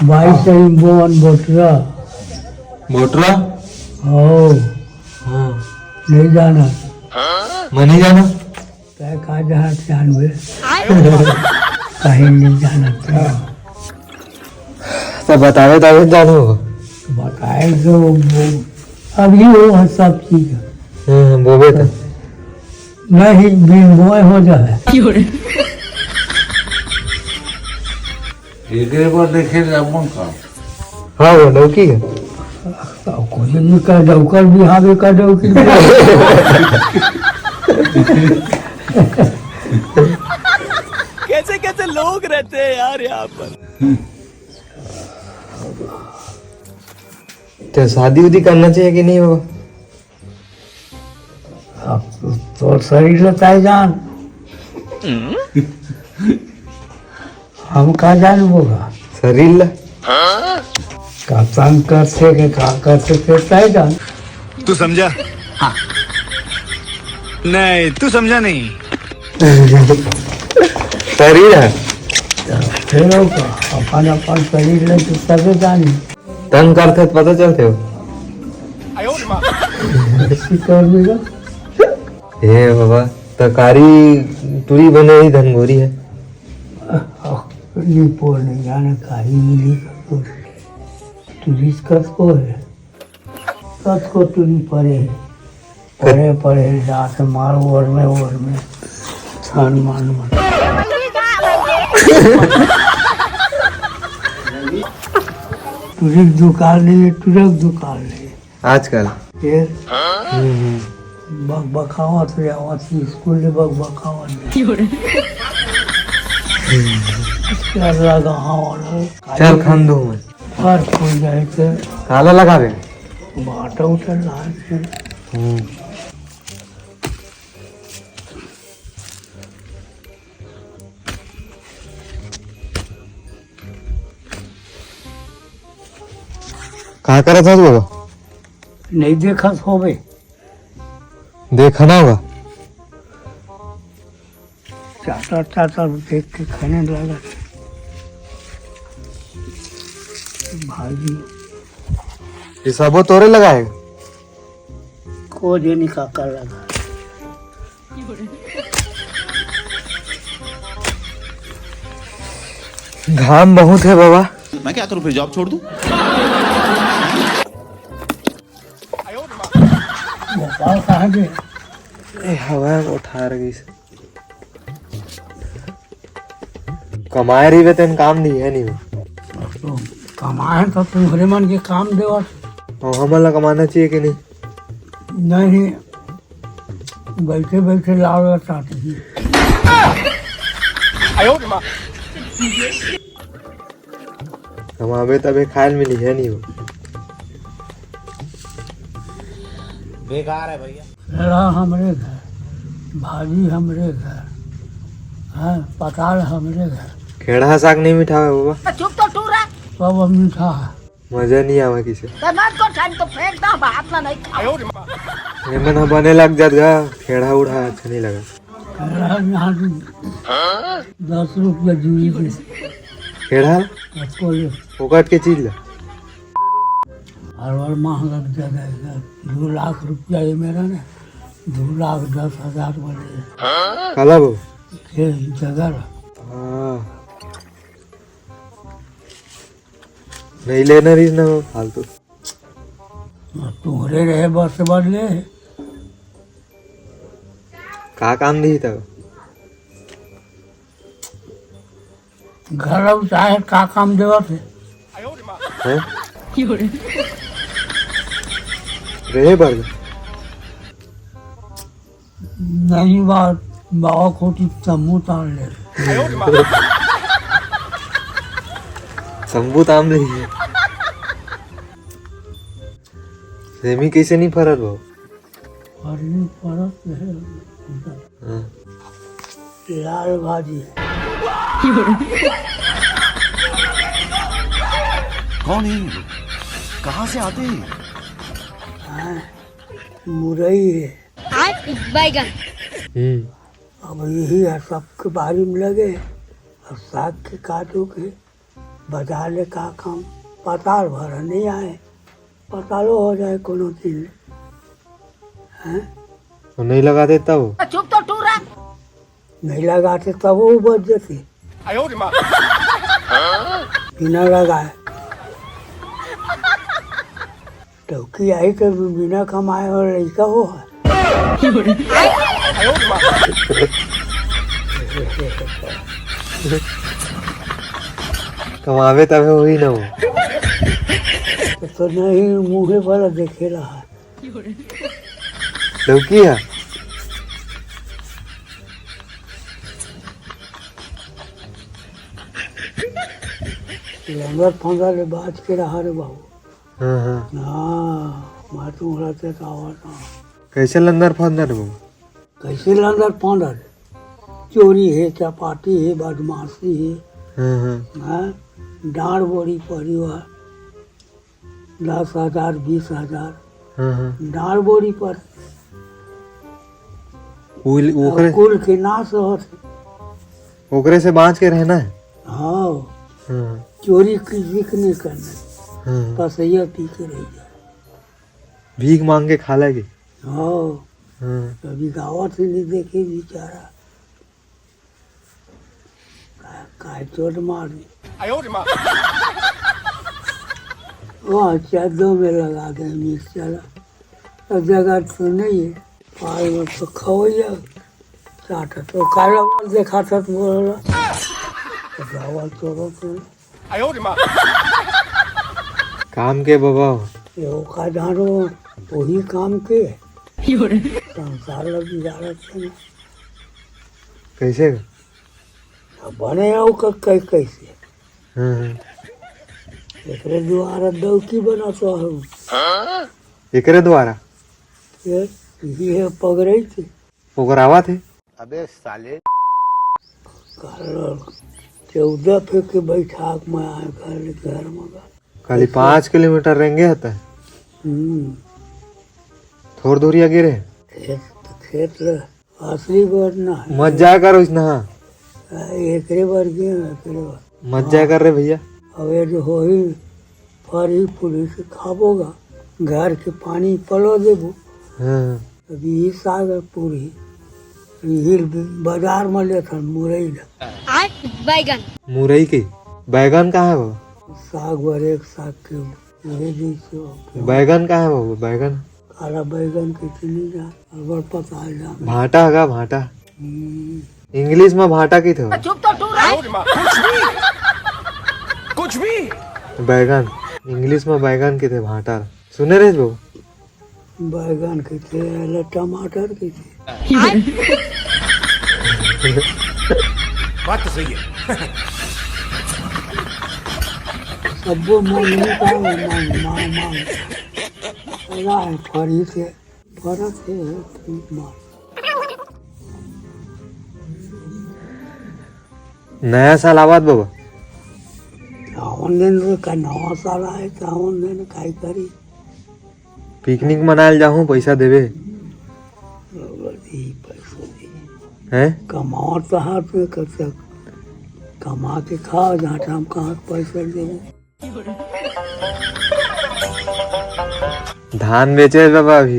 22 bone बोटरा मोटरा हो हाँ नहीं जाना मैं नहीं जाना तय कहा जहाँ जानवे कहीं नहीं जाना तो बतावे तभी जानो होगा तो बताएंगे वो अभी वो है सब चीज बोबे तो नहीं बिन बोए हो जाए एक बार देखे जामुन का हाँ वो लौकी है कुछ भी कर दो कर भी हाँ भी कर दो कि कैसे कैसे लोग रहते हैं यार यहाँ पर। तो शादी उदी करना चाहिए कि नहीं होगा अब तो शरीर लेता है जान हम कहा जान होगा शरीर ला का तंग करते के का करते फिरता है जान तू समझा? हाँ। नहीं तू समझा नहीं। शरीर है फिर होगा अपन अपन शरीर ले तो सभी जानी तंग करते तो पता चलते हो ऐसी कर देगा हे बाबा तकारी तुरी बने ही धनगोरी है निपोर नहीं जाने काही मिली तो तुझीच कसको है कसको तुरी पड़े है पड़े पड़े जात मारो और में छान मान मान तुझे दुकान नहीं तुझे दुकान नहीं आजकल फिर बग बखावत रे आवत स्कूल ले बग बखावत क्या लगा हाँ चल खान दो मैं हर कोई जाए के काला लगावे बाटा उठा लाए थे कहा करा था तू बाबा नहीं देखा होवे देखा ना होगा चाटा चाटा देख के खाने लगा भाजी ये सब तोरे लगाएगा को देने का कर लगा घाम बहुत है बाबा मैं क्या करूँ फिर जॉब छोड़ दूँ? भोपाल कहाँ गए हवा उठा रही से कमाए रही वेतन काम नहीं है नहीं तो कमाए तो तुम्हारे मन के काम देवा और हमारा कमाना चाहिए कि नहीं नहीं बैठे बैठे लाड़ चाहते हैं कमावे तबे खायल मिली है नहीं वो बेकार है भैया। लड़ा हमरे घर भाजी हमरे घर हाँ पताल हमरे घर खेड़ा साग नहीं मिठावे बाबा चुप तो टूर है सब अब मीठा है मजा नहीं आवा किसे मत को ठंड तो फेंकता बात ना नहीं खाओ मन बने लग जात गा खेड़ा उड़ा अच्छा नहीं लगा लड़ा यहाँ से 10 रुपया जूरी के खेड़ा उसको ले फोकट के चीज ला हर महंगा जगह है 2 लाख रुपया ये मेरा ना 2,10,000 वाले काला बो ये जगह हाँ नहीं लेना रही ना फालतू तुम्हारे रहे बस बदले का काम नहीं था घर अब चाहे का काम देवा थे हैं रहे बर्ग नहीं बात बाबा खोटी तम्बू तान ले शंभू ताम रही है सेमी कैसे नहीं फरल भाव फरनी परत है हाँ। लाल भाजी कौन है ये लोग? कहाँ से आते हैं? मुरई है बैगन अब यही है सबके बारी में लगे और साग के काटो के बाजार ले का काम पताल भर नहीं आए पतालो हो जाए कोनो चीज हैं तो नहीं लगा देता वो चुप तो टूरा नहीं लगाते तब वो बच जाते बिना लगाए टौकी आई तो बिना कमाए और लड़का हो कमावे तब वही ना वो तो नहीं मुँहे वाला देखे रहा लौकी है लंगर फंदा ले बाज के रहा रे बाबू हाँ हाँ हाँ मैं तुम रहते तो आवाज कैसे लंदर फंदर वो कैसे लंगर फंदा चोरी है चपाटी है बदमाशी है हाँ हाँ हाँ डांड बोरी परिवार 10,000 20,000 हाँ हाँ डांड बोरी पर ओकरे कुल के नाश होते ओकरे से बाँच के रहना है हाँ हाँ चोरी किसी को नहीं करना हाँ कसैया पी के रह जाए भीख मांग के खा लेगी हाँ हाँ कभी गाँव से नहीं देखे बेचारा काय चोट मार दी वहाँ चादों में लगा दे मिक्स चला अब जगह तो नहीं है पाल में तो खवैया चाटा तो काला वाल देखा था तो बोला तो गाँव चोरों तो काम के बाबा हो ये का जानो वही काम के संसार लगी जा रहे कैसे बने कैसे हाँ हाँ एक द्वारा दौकी बना तो हम एकरे द्वारा ये पकड़े थे ओकरावा थे कल 14 फेंक के बैठाक में आए घर में खाली 5 किलोमीटर रेंगे होता है थोड़ दूरी आगे रहे खेत असली बढ़ना है मत जाया करो इस नहा एकरे वर्गे मत जाया कर रहे भैया अवे जो हो ही फरी पुलिस खाबोगा घर के पानी पलो देबो हाँ अभी ही साग पूरी हिल बाजार में ले था मुरई बैगन मुरई की बैगन कहाँ है बाबा साग वर एक साग के ये जैसे बैगन कहाँ है बाबा बैगन काला बैगन के चली जा अगर पता जा भाटा है भाटा इंग्लिश में भाटा की थे चुप तो टूरा कुछ भी बैगन इंग्लिश में बैगन के थे भाटा सुने रहे बाबू बैगन के थे टमाटर के थे बात तो सही है सबको मांगने का मांग है फरी से फर्क है नया साल आवाज बाबा सावन दिन का नवा साल आए सावन दिन काई करी पिकनिक मनायल जाऊँ पैसा देवे पैसा हैं कमाओ तो हाथ में कर सक कमा के खाओ जहाँ हम कहाँ पैसा देवे धान बेचे बाबा अभी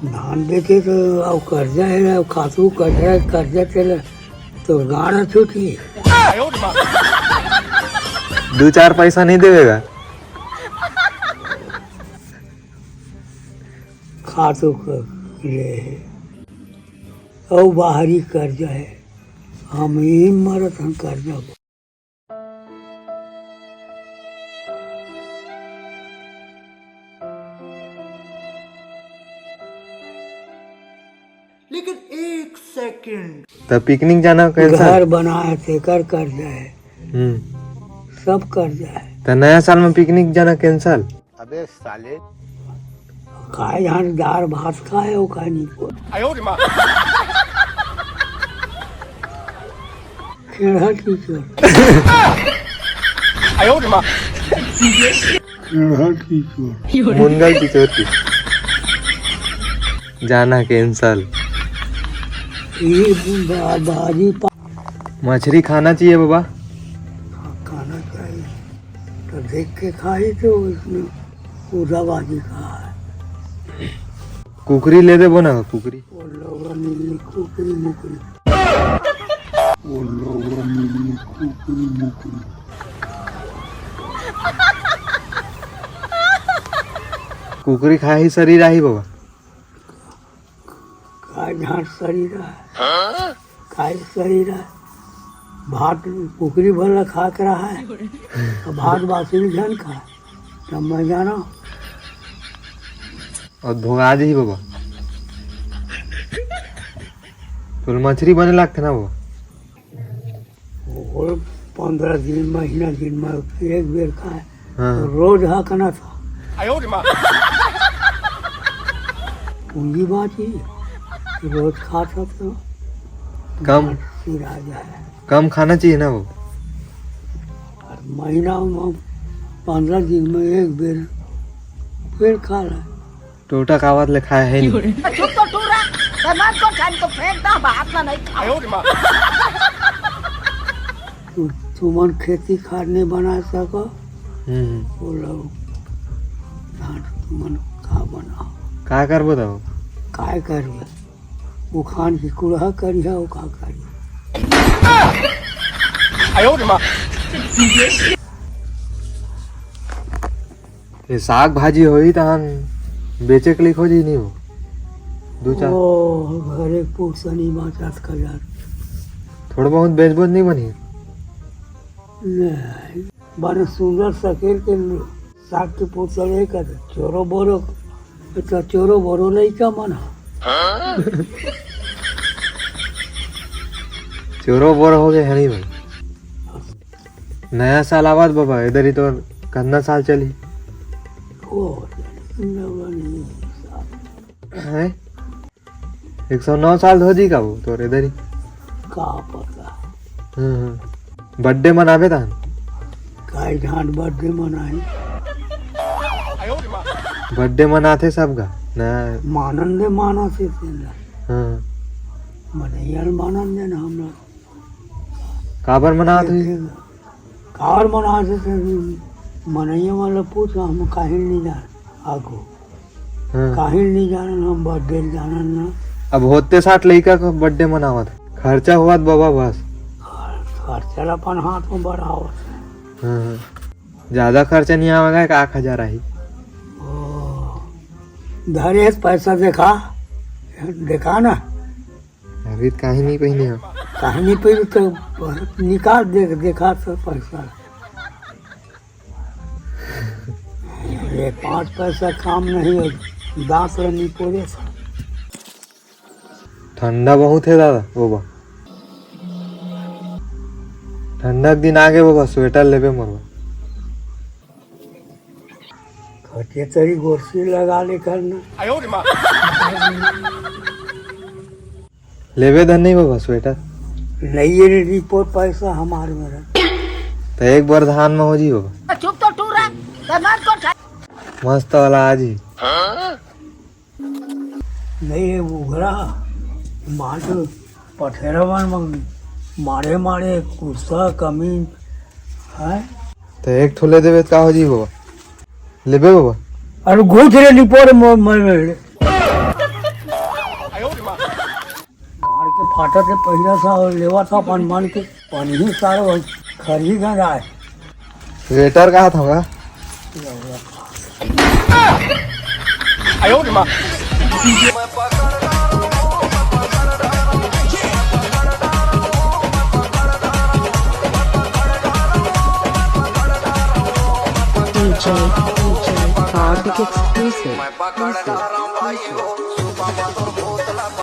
धान बेचे तो अब कर्जा है अब खातू कर्जा चले तो गाड़ा छूटी 2-4 पैसा नहीं देवेगा खातू ले और बाहरी कर्जा है हम ही मरत हम कर्जा लेकिन 1 सेकंड तब पिकनिक जाना कैंसिल घर बनाए थे कर कर्जा है सब कर्जा है तो नया साल में पिकनिक जाना कैंसिल खाए यहाँ दाल भात खाए वो खाए नहीं को खेड़ा टीचर खेड़ा टीचर मुनगल की चोटी जाना कैंसिल ये बाजी मछली खाना चाहिए बाबा खाना चाहिए तो देख के खाई तो इसमें उदाबाजी कहा है। कुकरी ले दे बोना कुकरी। वो लोग नीली कुकरी मुकरी, वो लोग नीली कुकरी मुकरी। कुकरी खाए ही शरीर आई बाबा। काय झाट शरीर है, काय शरीर है। भात कुकरी भर खा के रहा है, तो भात बासी झन खा तब मैं जाना। और धोगा जी बाबा। तो मछली बने लगते ना वो। वो 15 दिन महीना दिन में एक बेर खाए हाँ। तो रोज हकना था। पूंजी बात ही रोज खाता तो कम फिर आ जाए। कम खाना चाहिए ना वो। और महीना में 15 दिन में एक बेर फिर खा रहा है। टोटा कावत ले खाया है नहीं। चुप तो टूरा मैं तो खान को फेंकता बात ना नहीं खाओ। तुमन खेती खाने बना सको वो लोग धान तुमन खा बनाओ। का कर बताओ काय करिए वो खान की कुड़ा करिए वो का करिए। ये साग भाजी होई तहन बेचे के लिए खोजी नहीं हो। दो चार ओ घरे पोसनी बाचात खजार थोड़ा बहुत बेच बोझ नहीं बनी। नहीं बड़े सुंदर सकेल के साग के पोसले कर चोरो बोरो तो चोरो बोरो नहीं का मना। चोरो बोर हो गए है नहीं भाई। नया साल आवाज बाबा इधर ही तो कितना साल चली है। 109 साल हो जी का वो तो इधर ही का पता बर्थडे मनावे था। काय झांट बर्थडे मनाई बर्थडे मनाते सबका ना मानंद माना से हाँ। मनैया मानंद ना हमरा काबर मनाते कार मना से मनैया वाला पूछा हम काहिल नहीं जान आगो काहिल नहीं जान हम बर्थडे जाना ना। अब होते 60 लड़का का बर्थडे मनावा था। खर्चा हुआ तो बाबा बस खर्चा अपन हाथ में बढ़ाओ। ज्यादा खर्चा नहीं आवेगा 1000 आई। धरे पैसा देखा देखा ना अभी कहीं नहीं पहने हो कहानी पे तो निकाल देखा तो पैसा। ये 5 पैसा काम नहीं है दांत नहीं पोरे। ठंडा बहुत है दादा बाबा। ठंडा के दिन आगे बाबा स्वेटर लेबे मरवा। खटे तरी गोरसी लगा ले करना लेबे धन नहीं बाबा स्वेटर नहीं ये रिपोर्ट पैसा हमारे में रहा। तो एक बार धान में हो जी बाबा। चुप तो टूरा मैं तो मस्त वाला आज ही नहीं है उघरा मार पथेरा मारे मारे कुस्सा कमीन है। तो एक ठोले देवे का हो जी बाबा लेबे बाबा। अरे घुस रे रिपोर्ट के फाटा से पहला सा लेवा था अपन मन के पानी ही सारे खरी गंज आए। स्वेटर कहा था होगा DJ Karthik exclusive.